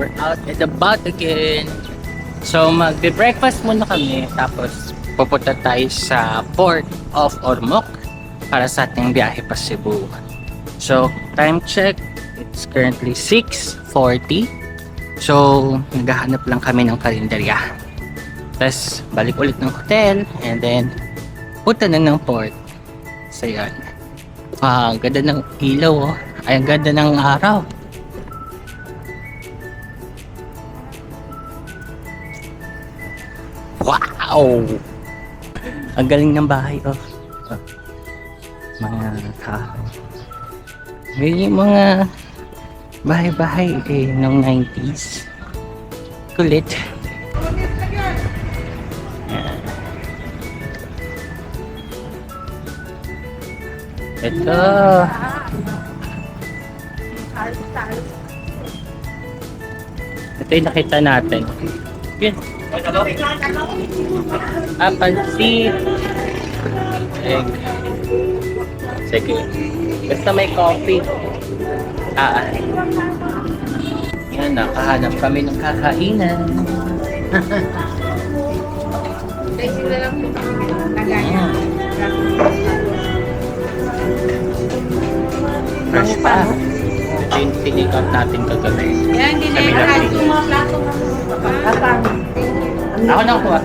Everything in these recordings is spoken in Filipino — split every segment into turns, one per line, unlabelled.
we're out and about again. So magbe-breakfast muna kami, tapos pupunta tayo sa Port of Ormoc para sa ating biyahe pa Cebu. So time check, it's currently 6:40. So naghahanap lang kami ng kalendarya. Tapos balik ulit ng hotel and then punta na ng port. So yan. Ang ganda ng ilaw, oh. Ay, ang ganda ng araw. Wow! Ang galing ng bahay, oh. Mga kahoy. May mga bahay-bahay noong 90s. Kulit. Yan. Ito. Ito yung nakita natin. Yun. Pansit. Egg. Sige. Basta may coffee. Yan, nakahanap kami ng kakainan. Fresh pa. Ito yung pinikot natin kagabi.
Yan, hindi na yung kahit yung mga plato ng kapang.
Ako na kuha.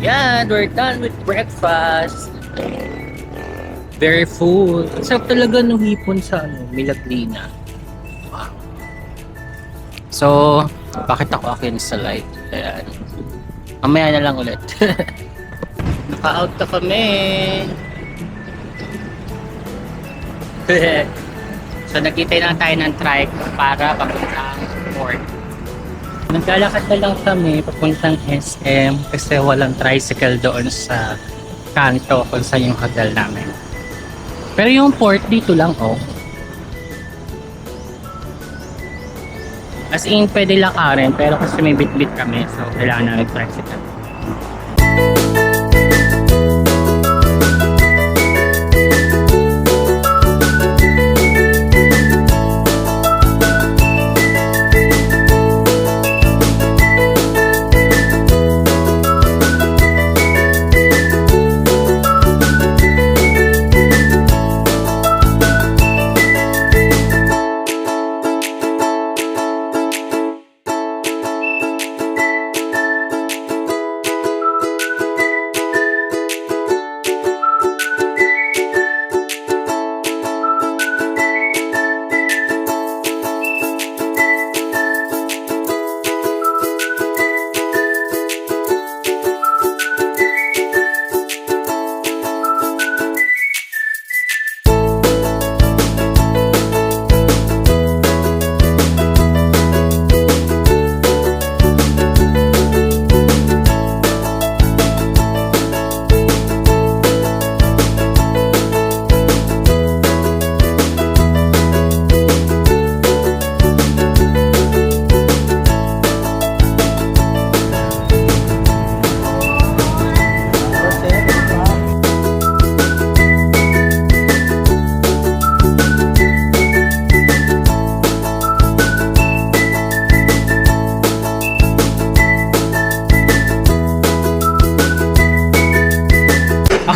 Yan, we're done with breakfast. Very full. Sarap talaga nung hipon sa Milaglina. Wow. So, pakita ko akin sa light. Ayan. Mamaya na lang ulit. Naka-out na kami. So, nakita na tayo ng trike para papuntang port. Naglalakad na lang kami papuntang SM kasi walang tricycle doon sa kanto kung saan yung hotel namin. Pero yung port dito lang, oh. As in, pwede lakarin pero kasi may bit-bit kami so kailangan na tricycle.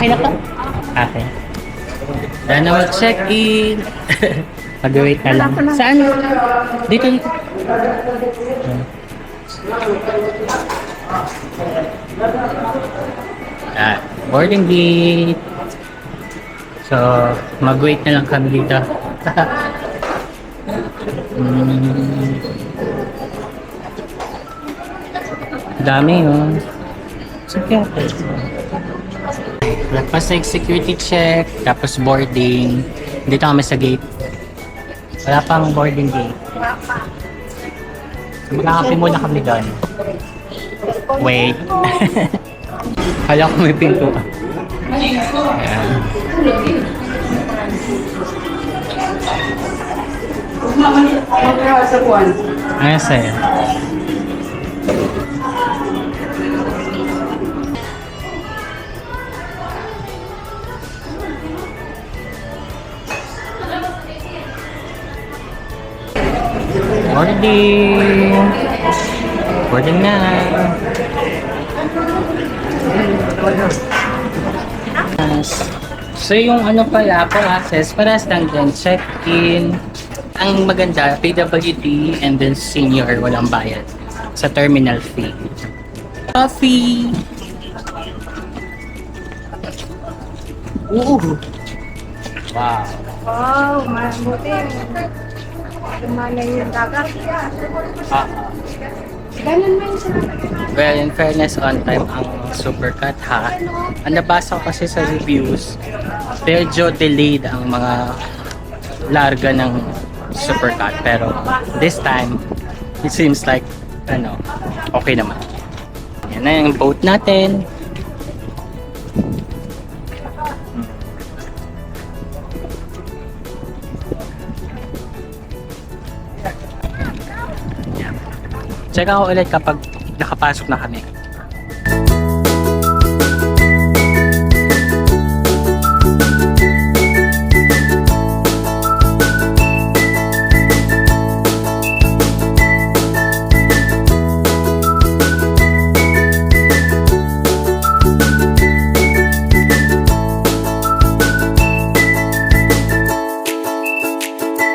Okay na po? Okay. Dahil na mag-check-in. Mag-wait na lang. Saan? Dito. Boarding gate. So, mag-wait na lang kami dito. Dami yun. Sige. Lagpas na security check, tapos boarding. Dito kami sa gate. Wala pang boarding gate. Magkakape muna kami doon. Wait. Kala ko may pinto. Ayan. Ayan sa'yo. Boarding! Boarding na! So yung ano pala, access, parehas lang din, check-in. Ang maganda, PWD and then senior, walang bayad sa terminal fee. Coffee! Ooh! Wow!
Wow, mabuti. Lumalay yung dagat. Ganun man siya.
Well, in fairness, on time ang Supercut ha. Ang nabasa ko kasi sa reviews, medyo delayed ang mga larga ng Supercut. Pero this time, it seems like, okay naman. Yan na yung boat natin. Check ako ulit kapag nakapasok na kami.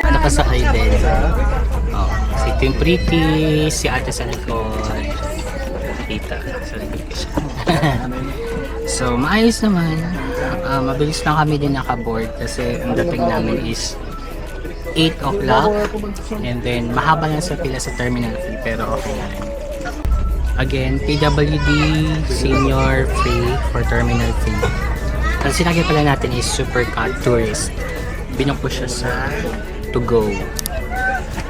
Nakasakay din. Si Tim Pretty, si ate sa likod, tita sa likod ko siya. So, maayos naman. Mabilis lang kami din nakaboard kasi ang dating namin is 8 o'clock and then mahaba lang sa pila sa terminal fee pero okay na rin. Again, PWD senior free for terminal fee. Ang sinagay pala natin is Supercut Tourist. Binok ko siya sa to go.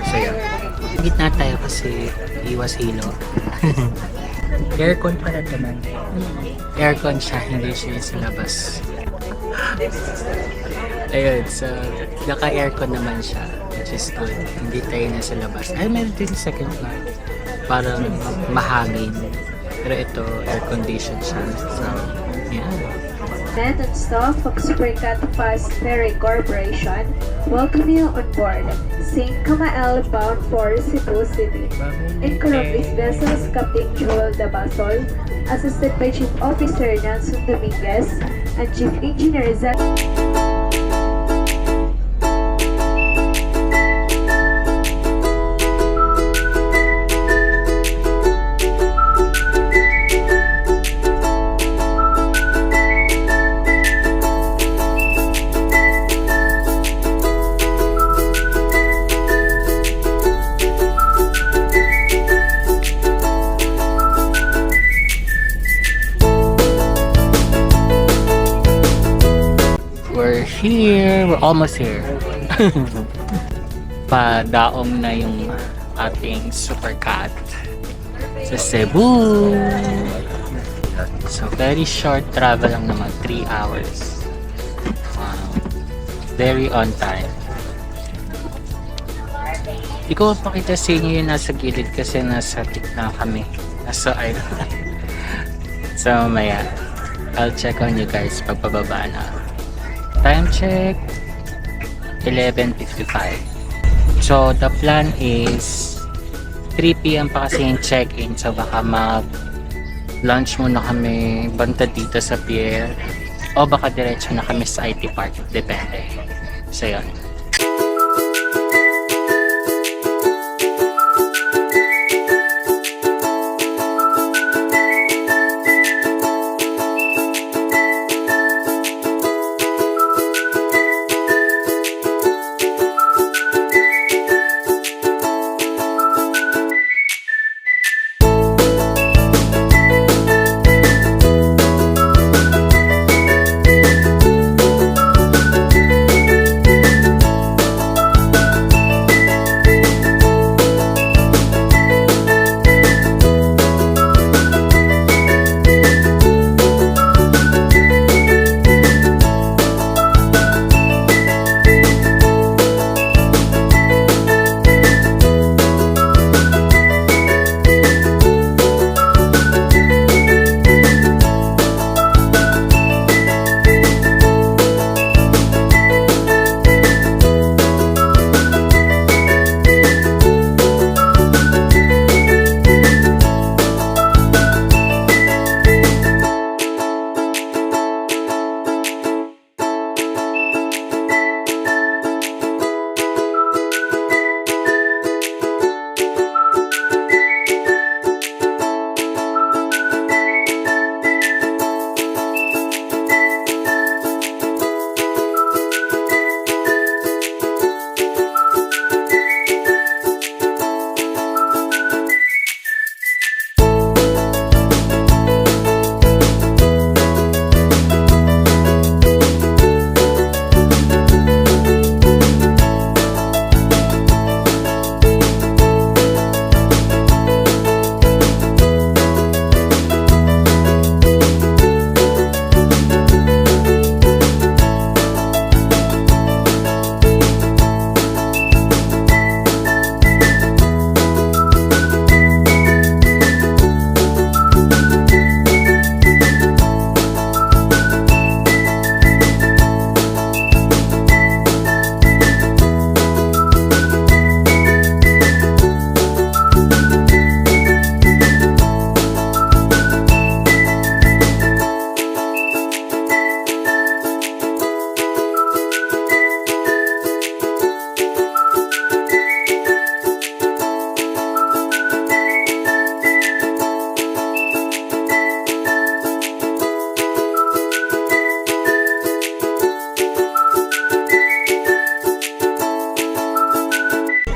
So, yun. Gitna tayo kasi iwas hilo. Aircon pala naman. Aircon siya, hindi siya sa labas. Ayun, so naka-aircon naman siya, which is good. Hindi tayo nasa labas. Ay, meron din second floor. Parang mahangin. Pero ito, air condition siya. So, yeah.
And staff of Supercut Fast Ferry Corporation welcome you on board St. Camael bound for Cebu City. In command of these vessels, Captain Joel Dabasol, assisted by Chief Officer Nelson Dominguez and Chief Engineer Zach.
We're almost here. Padaong na yung ating Supercut sa Cebu. So, very short travel lang naman, 3 hours. Wow. Very on time. Hindi ko pakita sa inyo yung nasa gilid kasi nasa gitna kami. Nasa island. So, maya, I'll check on you guys pagpababa na. Time check, 11:55. So, the plan is 3 p.m. pa kasi yung check-in. So, baka mag-lunch muna kami banda dito sa pier. o baka diretso na kami sa IT Park. Depende. So, yun.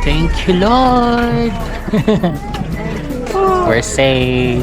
Thank you, Lord. We're safe.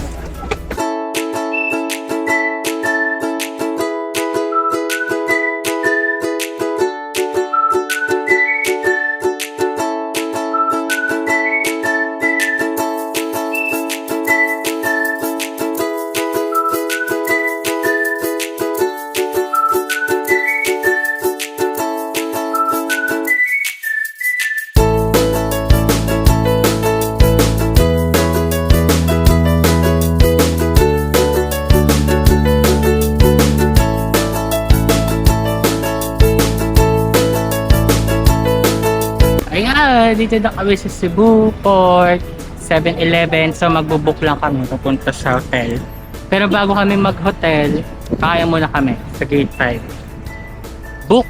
Ayan, dito na kami sa Cebu Port 7-Eleven. So magbubook lang kami papunta sa hotel. Pero bago kami mag-hotel, kaya muna kami sa gate 5. Book!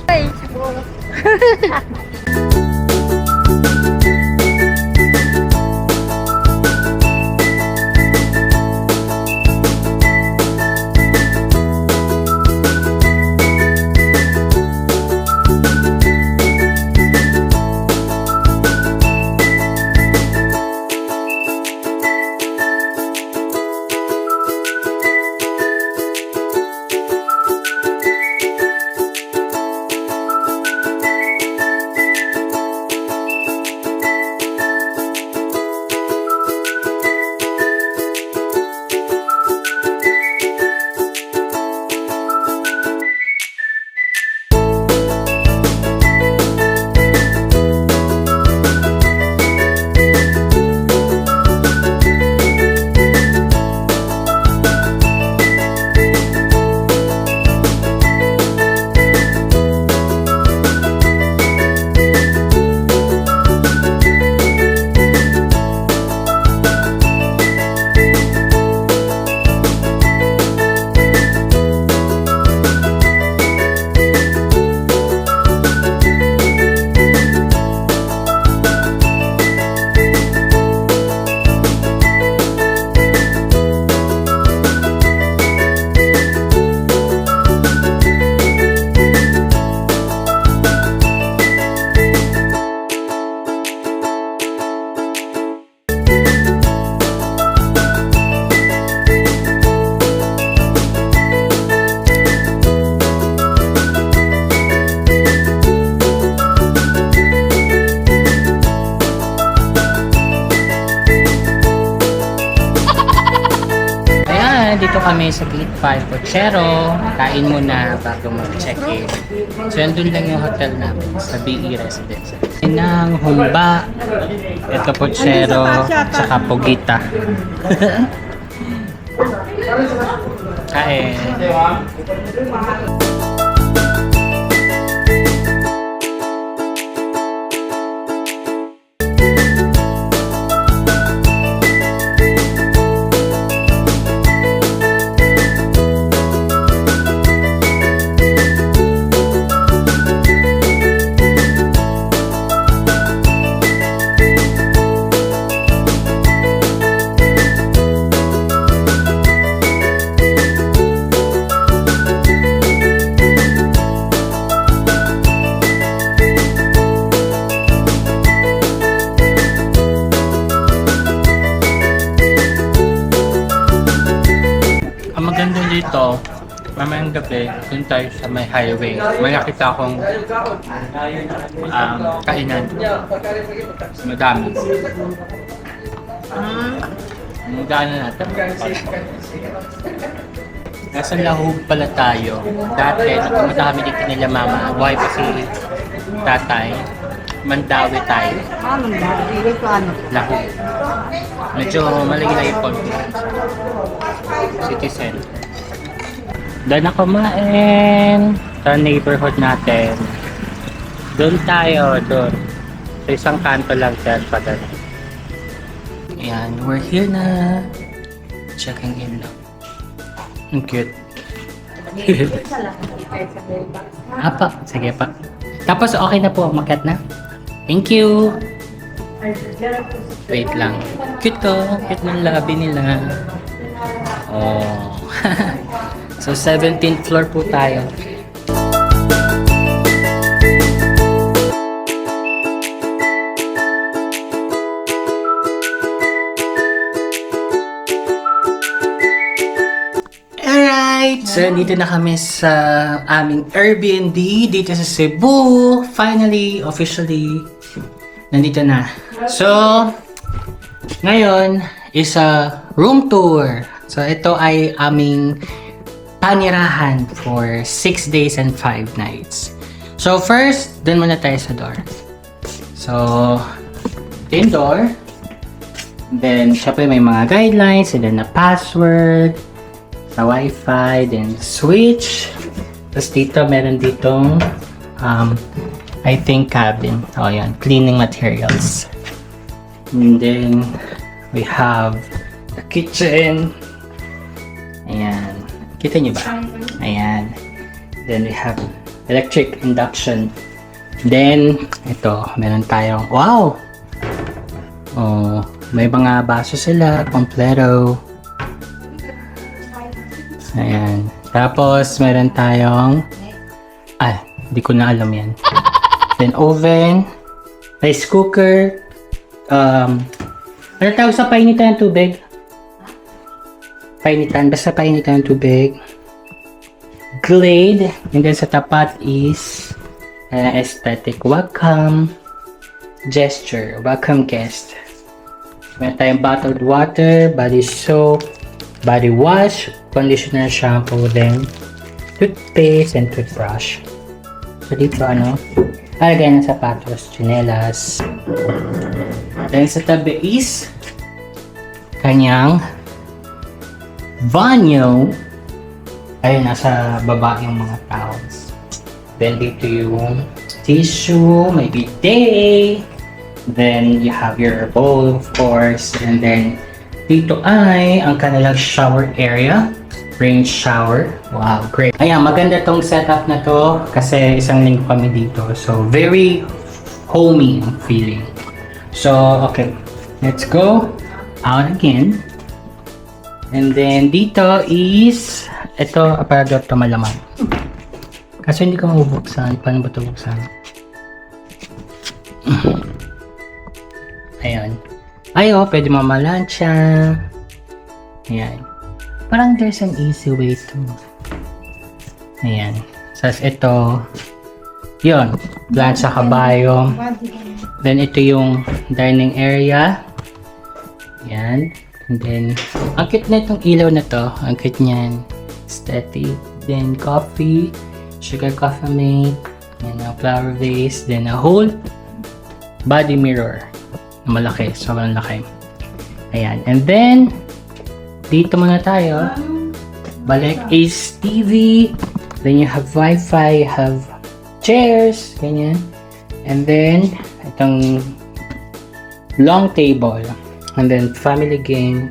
Ay, siguro.
nandito kami sa Gate 5 Pochero. Kain muna bago mag-check-in. So, yun lang yung hotel namin sa BE Residence. Inang humba, ito Pochero, tsaka Pugita. Kain. Ang maganda dito, mamayang gabi, dun tayo sa may highway. May nakita akong kainan. Madami. Magdaan na natin. Nasa Lahog pala tayo. Dati, madami dito nila mama. Buhay pa si tatay. Mandawi tayo. Lahog. Medyo malagi-lagi po. City Center. Doon na kumain sa neighborhood natin. Doon tayo, doon. Sa isang kanto lang dyan pa doon. Ayan, we're here na. Checking in lang. Ang cute. Apa, sige pa. Tapos okay na po, makat na. Thank you. Wait lang. Cute to. Cute ng lobby nila. Oh. So 17th floor po tayo. Alright! So dito na kami sa aming Airbnb dito sa Cebu. Finally, officially, nandito na. So, ngayon is a room tour. So, ito ay aming panirahan for 6 days and 5 nights. So, first, dun muna tayo sa door. So, ito yung door. Then, syempre may mga guidelines, and then na password, sa wifi, then switch. Tapos dito, meron ditong, I think cabin. Oh, yan. Cleaning materials. And then, we have the kitchen. Ayan. Kita nyo ba? Ayan. Then we have electric induction. Then, ito, meron tayong, wow! Oh, may mga baso sila, kompleto. Ayan. Tapos, meron tayong, di ko na alam yan. Then, oven, rice cooker, ano tawag sa painitan ng tubig? Painitan, basta painitan ng tubig. Glade, and then sa tapat is aesthetic. Welcome gesture, welcome guest. Meron tayong bottled water, body soap, body wash, conditioner, shampoo, then toothpaste and toothbrush. So dito lagay ng sapatos, tsinelas. Then sa tabi is kanyang banyo. Ayun, nasa baba yung mga towels. Then dito yung tissue, may bidet. Then you have your bowl of course. And then dito ay ang kanilang shower area. Rain shower. Wow, great. Ayan, maganda tong setup na to kasi isang linggo kami dito. So very homey ang feeling. So, okay. Let's go out again. And then dito is ito, aparador to malamang. Kasi hindi ko mabubuksan. Paano ba ito buksan? Ayan. Pwede mamalansya. Ayan. Parang there's an easy way to. Ayan. Sas ito. Yun. Plancha kabayo. Then ito yung dining area. Ayan. And then, ang cute na itong ilaw na to. Ang cute niyan. Aesthetic. Then, coffee. Sugar coffee mate. And a flower vase. Then, a whole body mirror. Malaki. Sobrang laki. Ayan. And then, dito muna tayo. Balik is TV. Then, you have Wi-Fi. You have chairs. Ganyan. And then, itong long table. And then, family game.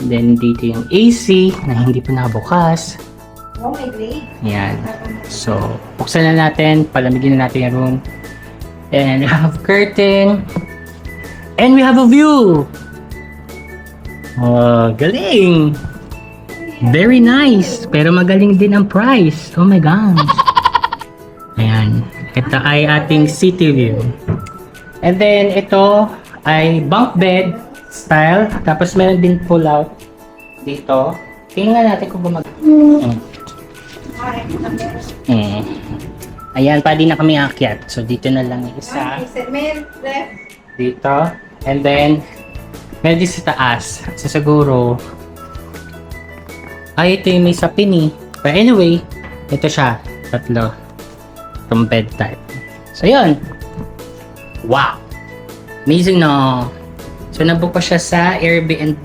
And then, dito yung AC na hindi pa nakabukas.
Oh, may grade.
Ayan. So, buksan na natin. Palamigin na natin yung room. And we have curtain. And we have a view. Oh, galing. Very nice. Pero magaling din ang price. Oh my gosh. Ayan. Ito ay ating city view. And then, ito ay bunk bed style. Tapos, meron din pull out dito. Tingnan natin kung gumag... Ayan, pwede na kami akyat. So, dito na lang yung isa.
May ref.
Dito. And then, meron din sa taas. So, siguro, ay, ito yung may sapin eh. But anyway, ito siya. Tatlo. Itong bed type. So, yun. Wow! Amazing, no? So, nabook ko siya sa Airbnb.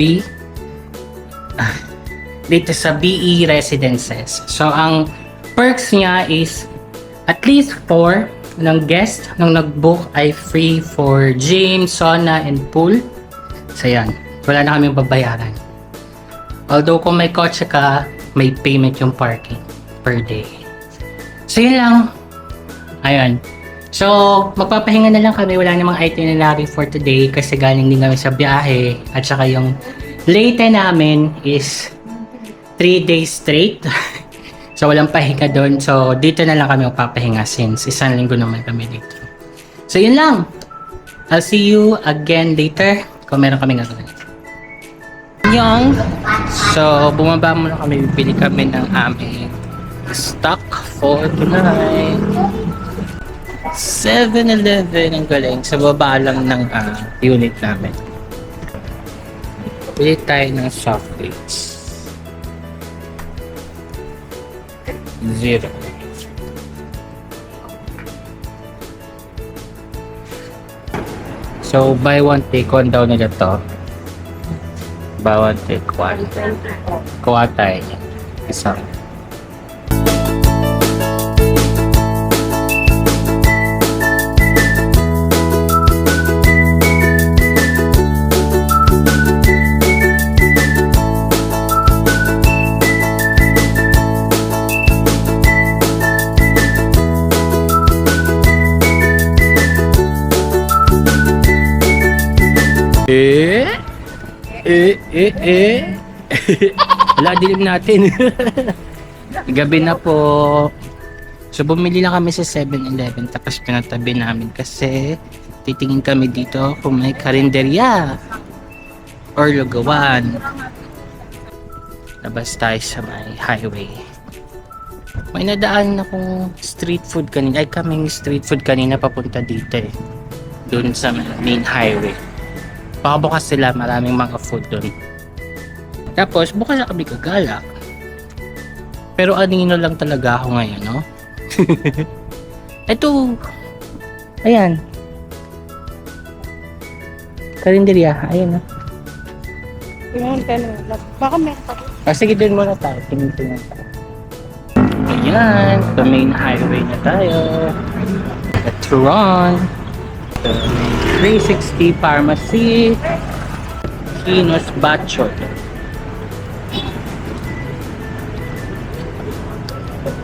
Dito sa BE Residences. So, ang perks niya is at least 4 ng guest nung nag-book ay free for gym, sauna, and pool. So, yan. Wala na kaming babayaran. Although, kung may kotse ka, may payment yung parking per day. So, yun lang. Ayun. So, magpapahinga na lang kami. Wala namang itinerary for today kasi galing din kami sa biyahe. At saka yung late namin is 3 days straight. So, walang pahinga doon. So, dito na lang kami magpapahinga since isang linggo naman kami dito. So, yun lang. I'll see you again later kung meron kami gagawin. Yung, so, bumaba muna kami. Bibili kami ng aming stock for tonight. 7-Eleven, ang galing. Sa baba lang ng unit namin. Bili tayo ng soft drinks. 0. So, buy one, take one daw nila to. Buy one, take one. Kuha tayo. Isang. Wala, dilim natin. Gabi na po. So, bumili lang kami sa 7-Eleven tapos pinatabi namin kasi titingin kami dito kung may karinderya or lugawan. Labas tayo sa may highway. May nadaan akong street food kanina. Ay, kaming street food kanina papunta dito eh. Doon sa main highway. Pakabukas sila, maraming mga food doon. Tapos, bukas na kami gagala. Pero anino lang talaga ako ngayon, no? Ito. Ayan. Karinderya. Ayan, no?
Baka may
Sige, doon muna tayo. Tingin-tingin tayo. Ayan. Sa main highway na tayo. At Turon. 360 Pharmacy. Kinos Batchot.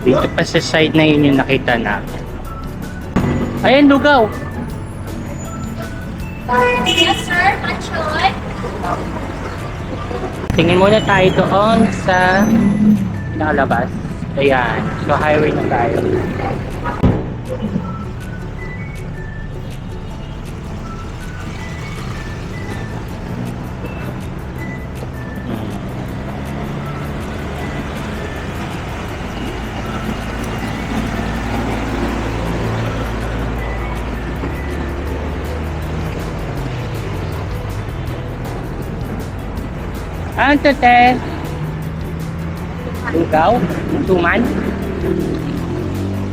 Dito pa sa side na yun yung nakita namin. Ayan, lugaw!
Yes, sir. Batchot.
Tingin muna tayo doon sa nakalabas. Ayan. So, highway na tayo. 1 to 10. Ikaw? 2 man?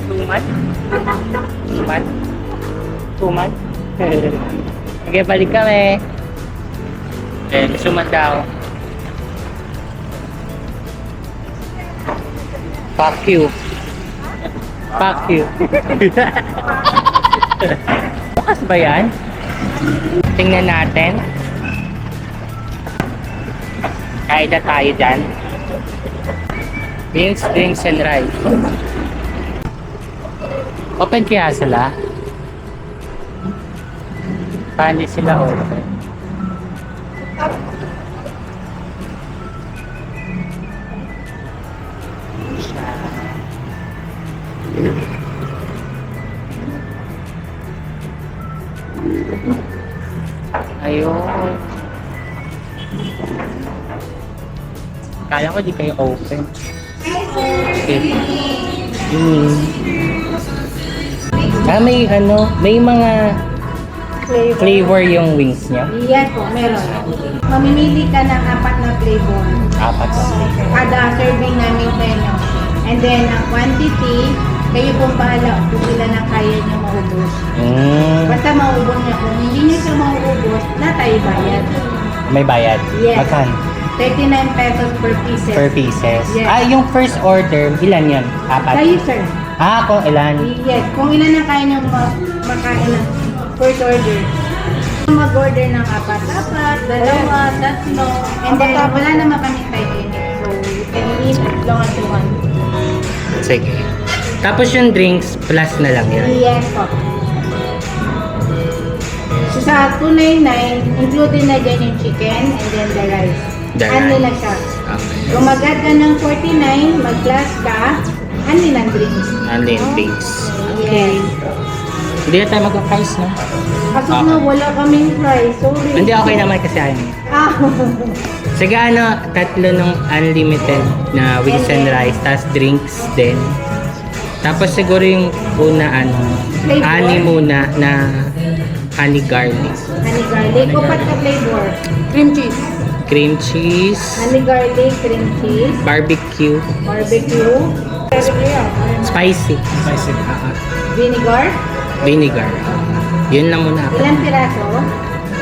2 man? 2 man? 2 man? Okay, balik kami. Eh, gusto man daw. Fuck you. Fuck you. Bukas ba yan? Tingnan natin. Kaya na tayo dyan. Beans, drinks, and rice. Open kaya sila? Paano sila open? Ayun. Kaya ko di kayo open. Okay. May may mga flavor yung wings niya.
Yan po, meron. Mamimili ka ng 4 na flavor.
4.
Kada serving namin menu. And then, ang quantity, kayo pong bahala kung ilan ang kaya nyo maubos. Basta maubos niya. Kung hindi nyo siya maubos, na tayo bayad.
May bayad?
Yes.
Magkano?
39 pesos per pieces.
Per pieces?
Yes.
Yung first order, ilan yan? 4?
Kayo, sir.
Kung ilan?
Yes. Kung ilan ang kaya nyo makain ng first order. Mag-order ng 4, 2, 3. And then, wala naman kami 5 minutes. So, you can eat long as you want.
Sige. Tapos yung drinks, plus na lang yun.
Yes po. So sa 299, included na dyan yung chicken and then the rice.
The
Ano
rice.
na siya.
Okay.
Kung mag-add ka ng 49, mag-plus ka, ano ng drinks.
Only yung drinks.
Yes.
Hindi na tayo mag-price, no?
Kaso nga, wala kaming price. Sorry.
Hindi, okay naman kasi
Ah.
Sige, 3 nung unlimited na wings and rice, tas drinks din. Tapos siguro yung una,
Flavor?
honey muna na honey garlic.
Honey garlic. Upat ka flavor. Cream cheese.
Cream cheese,
Honey garlic, cream cheese,
barbecue,
barbecue,
spicy,
vinegar.
vinegar. Yun lang muna.
Ilang piraso?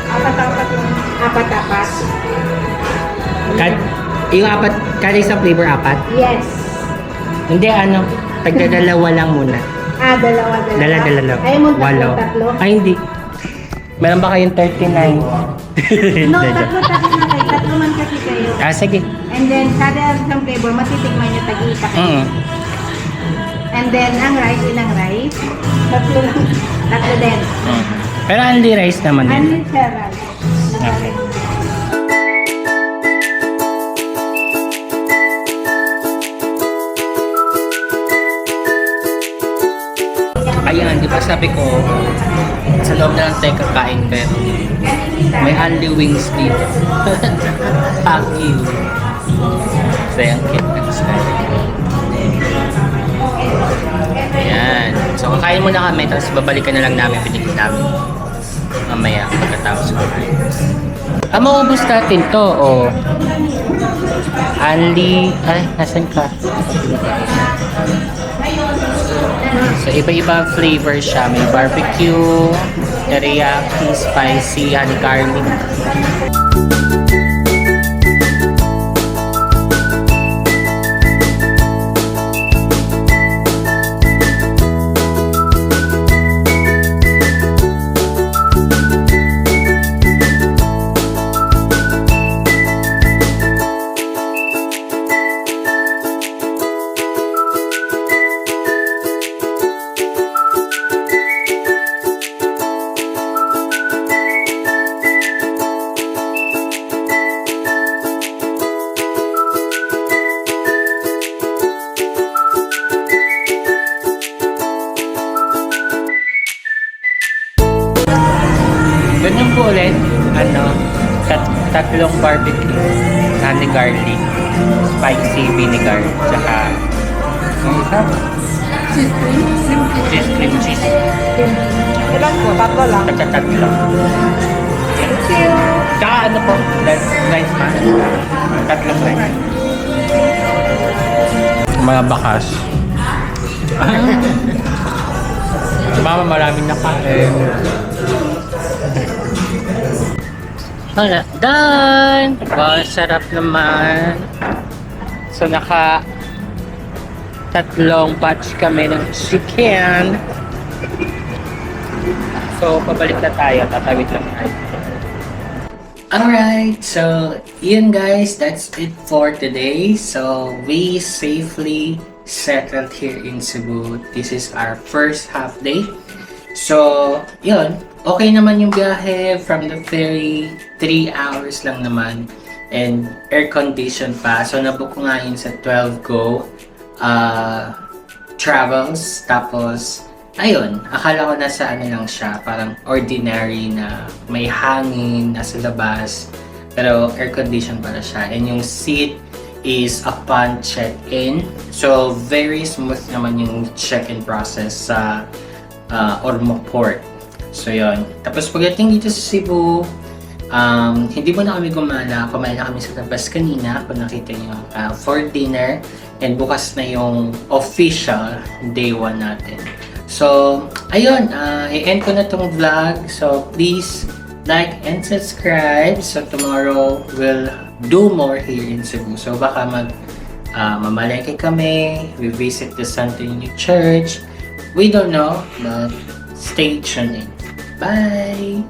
Apat-apat yung apat-apat.
Yung 4, kada isang flavor 4?
Yes.
Hindi, tagdadalawa lang muna.
Dalawa.
Dala.
Ayaw mo
Walo.
tatlo?
Ay, hindi. Meron ba kayong 39?
No, tatlo na kayo. Tatlo man kasi kayo.
Sige.
And then, kada isang flavor, matitikman nyo tag-iisa kayo. And then, ang rice, ilang rice? Tatlo lang. Tatlo din.
Pero only rice naman
Ano
yun.
siya rice?
Okay. Ayan, di ba sabi ko, sa loob na lang tayo kakain pero may only wings dito. Fuck you. So, yung cute na gusto. Ayan. So, kakain muna kami, tapos babalikan na lang namin, pinigil namin. Mamaya, pagkatapos kumain. Maubos natin to, only, nasan ka? So, iba-iba flavor siya. May barbecue, teriyaki, spicy, honey garlic. Ganyan po ulit, tatlong barbecue, honey garlic, spicy vinegar, tsaka cheese cream cheese.
Ilan po? Tatlo lang.
Tatlo.
Thank you.
Tsaka ano po, rice man. Tatlong rice. Mga bakas. Mama, maraming nakain. Wala, done! Wow, sarap naman. So, tatlong batch kami ng chicken. So, pabalik na tayo. Tatawid lang tayo. Alright, so yun guys, that's it for today. So we safely settled here in Cebu. This is our first half day. So yun, okay naman yung biyahe from the ferry. 3 hours lang naman. And air condition pa. So nabook ko nga yun sa 12 Go Travels. Tapos ayun, akala ko nasa ano lang siya, parang ordinary na may hangin, nasa labas, pero air condition pala siya. And yung seat is upon check-in. So, very smooth naman yung check-in process sa Ormoc Port. So, yun. Tapos pagdating dito sa Cebu, hindi mo na kami gumala. Kumain na kami sa labas kanina, kung nakita nyo, for dinner. And bukas na yung official day 1 natin. So, ayun, i-end ko na tong vlog. So, please like and subscribe. So, tomorrow we'll do more here in Cebu. So, baka mamalengke kami. We visit the Santo Niño Church. We don't know, but stay tuned in. Bye!